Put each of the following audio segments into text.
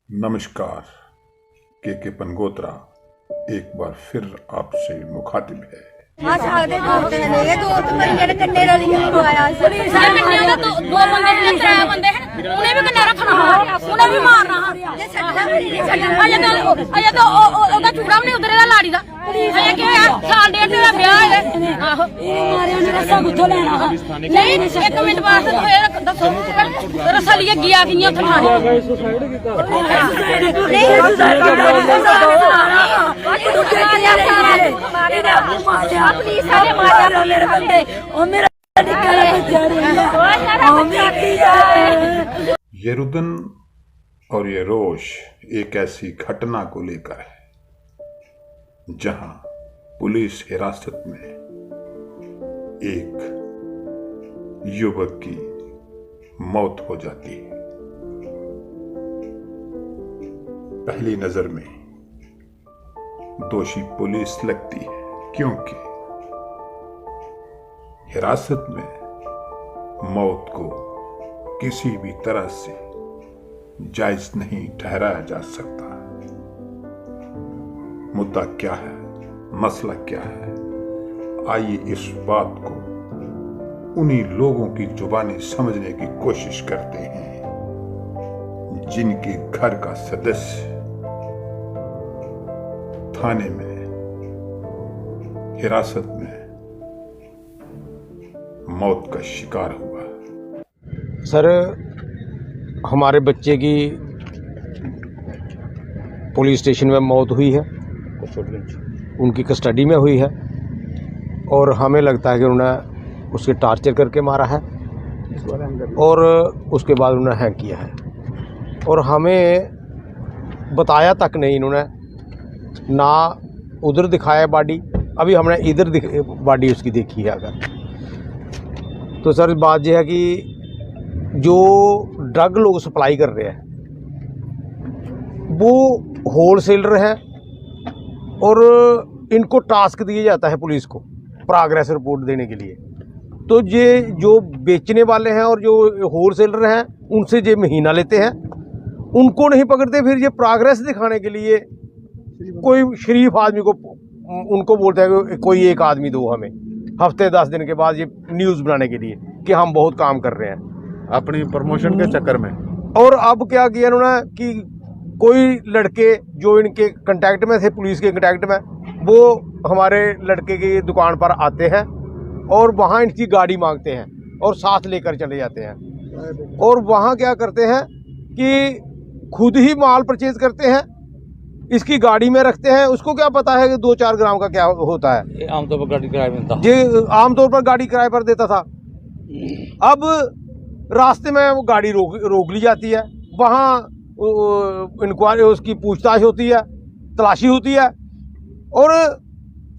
नमस्कार। के पनगोत्रा एक बार फिर आपसे मुखातिब है। ये रुदन और ये रोश एक ऐसी घटना को लेकर है जहां पुलिस हिरासत में एक युवक की मौत हो जाती है। पहली नजर में दोषी पुलिस लगती है क्योंकि हिरासत में मौत को किसी भी तरह से जायज नहीं ठहराया जा सकता। मुद्दा क्या है, मसला क्या है, आइए इस बात को उन्हीं लोगों की जुबानी समझने की कोशिश करते हैं जिनके घर का सदस्य थाने में हिरासत में मौत का शिकार हुआ। सर, हमारे बच्चे की पुलिस स्टेशन में मौत हुई है, उनकी कस्टडी में हुई है और हमें लगता है कि उन्होंने उसके टॉर्चर करके मारा है और उसके बाद उन्होंने हैंग किया है और हमें बताया तक नहीं इन्होंने, ना उधर दिखाया बॉडी। अभी हमने इधर बॉडी उसकी देखी है। अगर तो सर बात यह है कि जो ड्रग लोग सप्लाई कर रहे हैं वो होलसेलर हैं और इनको टास्क दिया जाता है पुलिस को प्रोग्रेस रिपोर्ट देने के लिए। तो ये जो बेचने वाले हैं और जो होलसेलर हैं उनसे ये महीना लेते हैं, उनको नहीं पकड़ते। फिर ये प्रोग्रेस दिखाने के लिए कोई शरीफ आदमी को उनको बोलते हैं कि कोई एक आदमी दो हमें, हफ्ते 10 दिन के बाद ये न्यूज़ बनाने के लिए कि हम बहुत काम कर रहे हैं अपनी प्रमोशन के चक्कर में। और अब क्या किया इन्होंने कि कोई लड़के जो इनके कांटेक्ट में थे, पुलिस के कांटेक्ट में, वो हमारे लड़के की दुकान पर आते हैं और वहाँ इनकी गाड़ी मांगते हैं और साथ लेकर चले जाते हैं और वहाँ क्या करते हैं कि खुद ही माल परचेज करते हैं, इसकी गाड़ी में रखते हैं। उसको क्या पता है कि 2-4 ग्राम का क्या होता है। आमतौर पर गाड़ी किराए में था, ये आमतौर पर गाड़ी किराए पर देता था। अब रास्ते में वो गाड़ी रोक ली जाती है, वहाँ इंक्वायरी उसकी पूछताछ होती है, तलाशी होती है और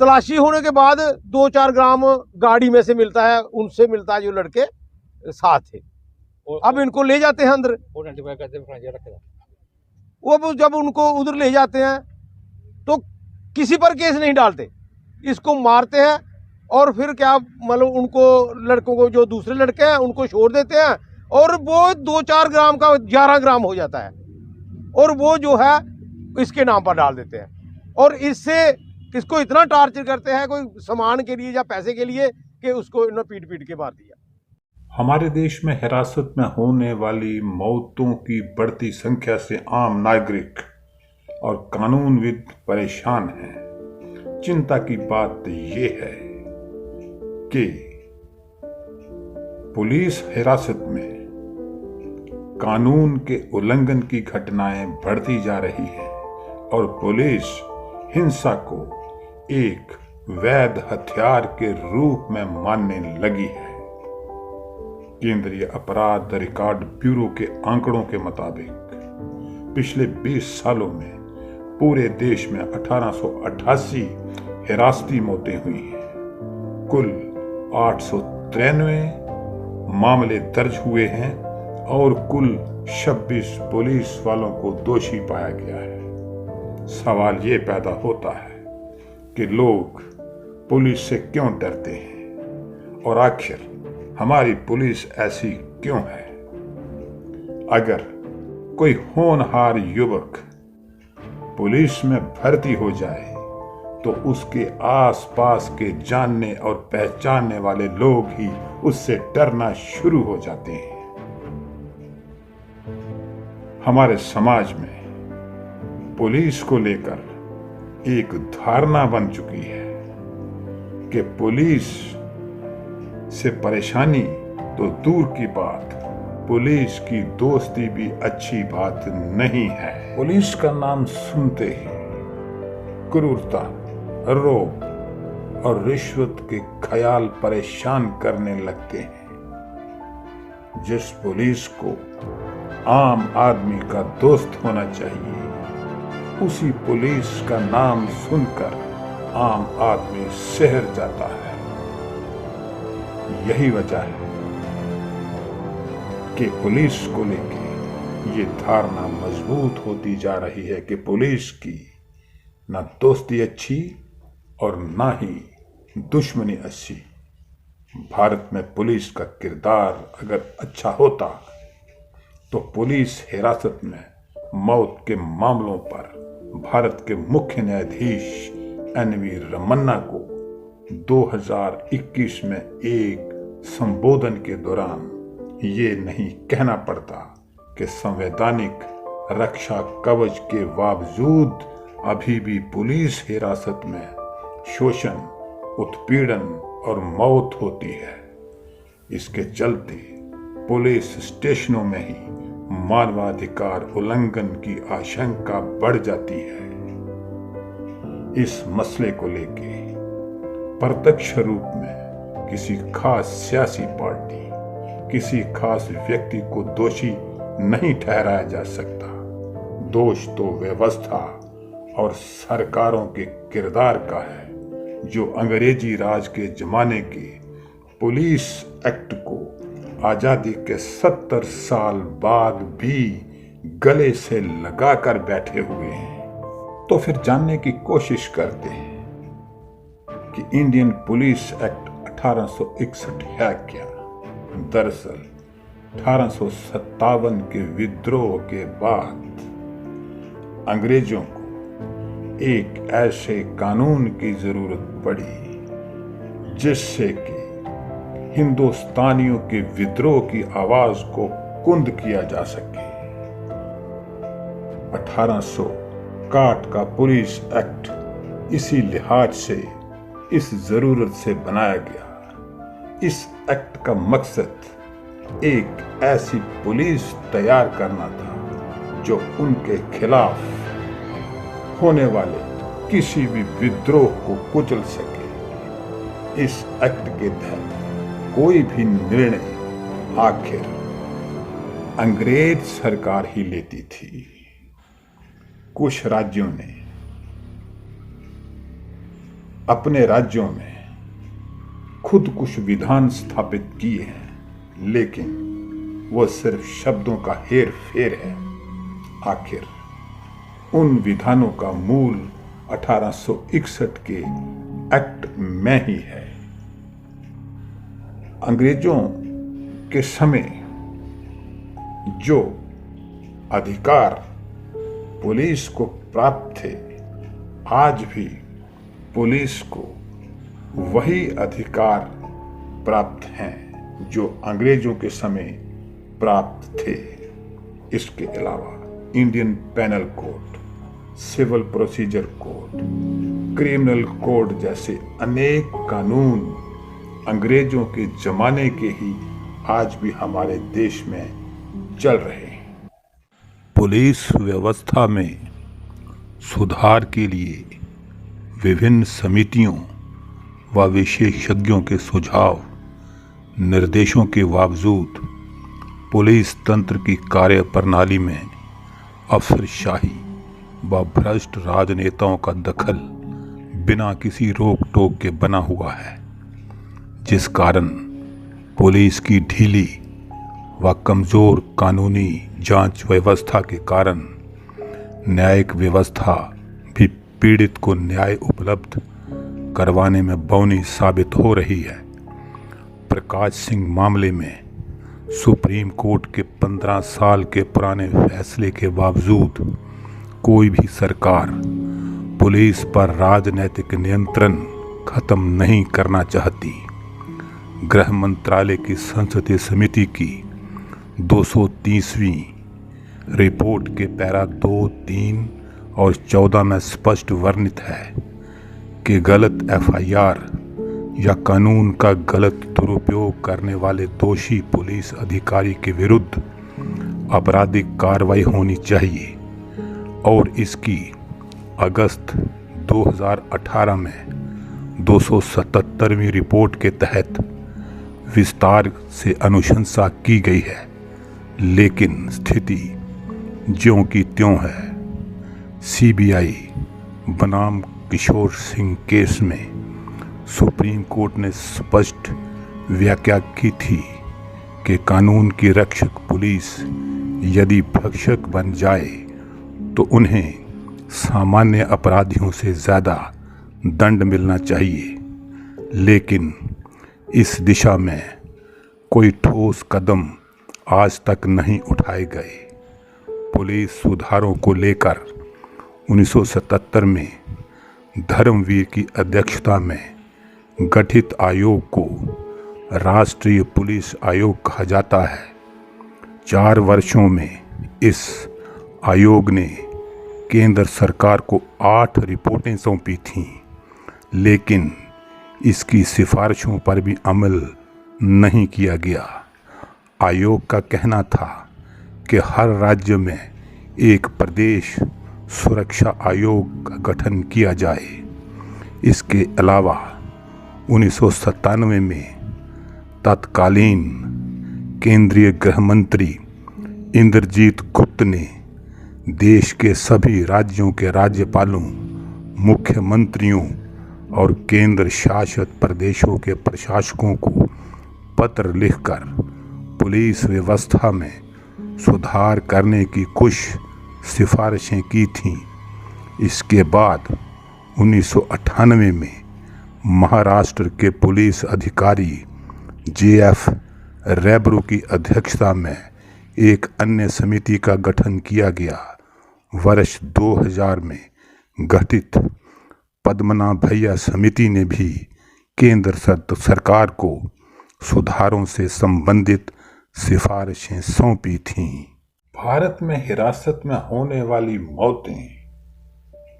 तलाशी होने के बाद 2-4 ग्राम गाड़ी में से मिलता है, उनसे मिलता है जो लड़के साथ थे। अब इनको ले जाते हैं अंदर। वो जब उनको उधर ले जाते हैं तो किसी पर केस नहीं डालते, इसको मारते हैं और फिर क्या मतलब उनको लड़कों को जो दूसरे लड़के हैं उनको छोड़ देते हैं और वो 2-4 ग्राम का 11 ग्राम हो जाता है और वो जो है इसके नाम पर डाल देते हैं और इससे किसको इतना टॉर्चर करते हैं कोई सामान के लिए या पैसे के लिए कि उसको इन्होंने पीट के मार दिया। हमारे देश में हिरासत में होने वाली मौतों की बढ़ती संख्या से आम नागरिक और कानूनविद परेशान हैं। चिंता की बात ये है कि पुलिस हिरासत में कानून के उल्लंघन की घटनाएं बढ़ती जा रही हैं और पुलिस हिंसा को एक वैध हथियार के रूप में मानने लगी है। केंद्रीय अपराध रिकॉर्ड ब्यूरो के आंकड़ों के मुताबिक पिछले 20 सालों में पूरे देश में 1888 हिरासती मौतें हुई हैं। कुल 893 मामले दर्ज हुए हैं और कुल 26 पुलिस वालों को दोषी पाया गया है। सवाल ये पैदा होता है कि लोग पुलिस से क्यों डरते हैं और आखिर हमारी पुलिस ऐसी क्यों है। अगर कोई होनहार युवक पुलिस में भर्ती हो जाए तो उसके आसपास के जानने और पहचानने वाले लोग ही उससे डरना शुरू हो जाते हैं। हमारे समाज में पुलिस को लेकर एक धारणा बन चुकी है कि पुलिस से परेशानी तो दूर की बात, पुलिस की दोस्ती भी अच्छी बात नहीं है। पुलिस का नाम सुनते ही क्रूरता, रोब और रिश्वत के ख्याल परेशान करने लगते हैं। जिस पुलिस को आम आदमी का दोस्त होना चाहिए, उसी पुलिस का नाम सुनकर आम आदमी शहर जाता है। यही वजह है कि पुलिस को लेकर ये धारणा मजबूत होती जा रही है कि पुलिस की ना दोस्ती अच्छी और ना ही दुश्मनी अच्छी। भारत में पुलिस का किरदार अगर अच्छा होता तो पुलिस हिरासत में मौत के मामलों पर भारत के मुख्य न्यायाधीश NV रमन्ना को 2021 में एक संबोधन के दौरान ये नहीं कहना पड़ता कि संवैधानिक रक्षा कवच के बावजूद अभी भी पुलिस हिरासत में शोषण, उत्पीड़न और मौत होती है। इसके चलते पुलिस स्टेशनों में ही मानवाधिकार उल्लंघन की आशंका बढ़ जाती है। इस मसले को लेके प्रत्यक्ष रूप में किसी खास सियासी पार्टी, किसी खास व्यक्ति को दोषी नहीं ठहराया जा सकता। दोष तो व्यवस्था और सरकारों के किरदार का है, जो अंग्रेजी राज के जमाने के पुलिस एक्ट को आजादी के 70 साल बाद भी गले से लगाकर बैठे हुए हैं। तो फिर जानने की कोशिश करते हैं कि इंडियन पुलिस एक्ट 1861 है क्या। दरअसल 1857 के विद्रोह के बाद अंग्रेजों को एक ऐसे कानून की जरूरत पड़ी जिससे कि हिंदुस्तानियों के विद्रोह की आवाज को कुंद किया जा सके। 1861 का पुलिस एक्ट इसी लिहाज से, इस जरूरत से बनाया गया। इस एक्ट का मकसद एक ऐसी पुलिस तैयार करना था जो उनके खिलाफ होने वाले किसी भी विद्रोह को कुचल सके। इस एक्ट के तहत कोई भी निर्णय आखिर अंग्रेज सरकार ही लेती थी। कुछ राज्यों ने अपने राज्यों में खुद कुछ विधान स्थापित किए हैं, लेकिन वो सिर्फ शब्दों का हेर फेर है। आखिर उन विधानों का मूल 1861 के एक्ट में ही है। अंग्रेजों के समय जो अधिकार पुलिस को प्राप्त थे, आज भी पुलिस को वही अधिकार प्राप्त हैं जो अंग्रेजों के समय प्राप्त थे। इसके अलावा Indian penal code, civil procedure code, criminal code जैसे अनेक कानून अंग्रेजों के जमाने के ही आज भी हमारे देश में चल रहे हैं। पुलिस व्यवस्था में सुधार के लिए विभिन्न समितियों व विशेषज्ञों के सुझाव निर्देशों के बावजूद पुलिस तंत्र की कार्य प्रणाली में अफसरशाही व भ्रष्ट राजनेताओं का दखल बिना किसी रोक टोक के बना हुआ है, जिस कारण पुलिस की ढीली व कमज़ोर कानूनी जांच व्यवस्था के कारण न्यायिक व्यवस्था भी पीड़ित को न्याय उपलब्ध करवाने में बौनी साबित हो रही है। प्रकाश सिंह मामले में सुप्रीम कोर्ट के 15 साल के पुराने फैसले के बावजूद कोई भी सरकार पुलिस पर राजनीतिक नियंत्रण खत्म नहीं करना चाहती। गृह मंत्रालय की संसदीय समिति की 230वीं रिपोर्ट के पैरा 2, 3 और 14 में स्पष्ट वर्णित है कि गलत FIR या कानून का गलत दुरुपयोग करने वाले दोषी पुलिस अधिकारी के विरुद्ध आपराधिक कार्रवाई होनी चाहिए और इसकी अगस्त 2018 में 277वीं रिपोर्ट के तहत विस्तार से अनुशंसा की गई है। लेकिन स्थिति ज्यों की त्यों है। CBI बनाम किशोर सिंह केस में सुप्रीम कोर्ट ने स्पष्ट व्याख्या की थी कि कानून की रक्षक पुलिस यदि भक्षक बन जाए तो उन्हें सामान्य अपराधियों से ज़्यादा दंड मिलना चाहिए। लेकिन इस दिशा में कोई ठोस कदम आज तक नहीं उठाए गए। पुलिस सुधारों को लेकर 1977 में धर्मवीर की अध्यक्षता में गठित आयोग को राष्ट्रीय पुलिस आयोग कहा जाता है। 4 वर्षों में इस आयोग ने केंद्र सरकार को 8 रिपोर्टें सौंपी थीं, लेकिन इसकी सिफारिशों पर भी अमल नहीं किया गया। आयोग का कहना था कि हर राज्य में एक प्रदेश सुरक्षा आयोग का गठन किया जाए। इसके अलावा 1997 में तत्कालीन केंद्रीय गृह मंत्री इंद्रजीत गुप्त ने देश के सभी राज्यों के राज्यपालों, मुख्यमंत्रियों और केंद्र शासित प्रदेशों के प्रशासकों को पत्र लिखकर पुलिस व्यवस्था में सुधार करने की कुछ सिफारिशें की थीं। इसके बाद 1998 में महाराष्ट्र के पुलिस अधिकारी JF रेब्रू की अध्यक्षता में एक अन्य समिति का गठन किया गया। वर्ष 2000 में गठित पद्मनाभ भैया समिति ने भी केंद्र सरकार को सुधारों से संबंधित सिफारिशें सौंपी थीं। भारत में हिरासत में होने वाली मौतें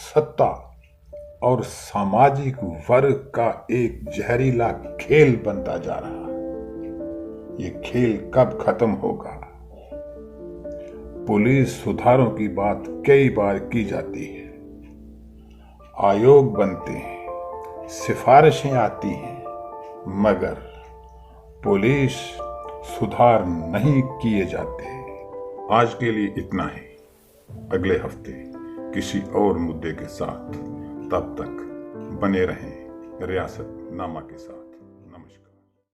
सत्ता और सामाजिक वर्ग का एक जहरीला खेल बनता जा रहा है। ये खेल कब खत्म होगा? पुलिस सुधारों की बात कई बार की जाती है, आयोग बनते हैं, सिफारिशें आती हैं, मगर पुलिस सुधार नहीं किए जाते। आज के लिए इतना ही। अगले हफ्ते किसी और मुद्दे के साथ, तब तक बने रहें रियासतनामा के साथ।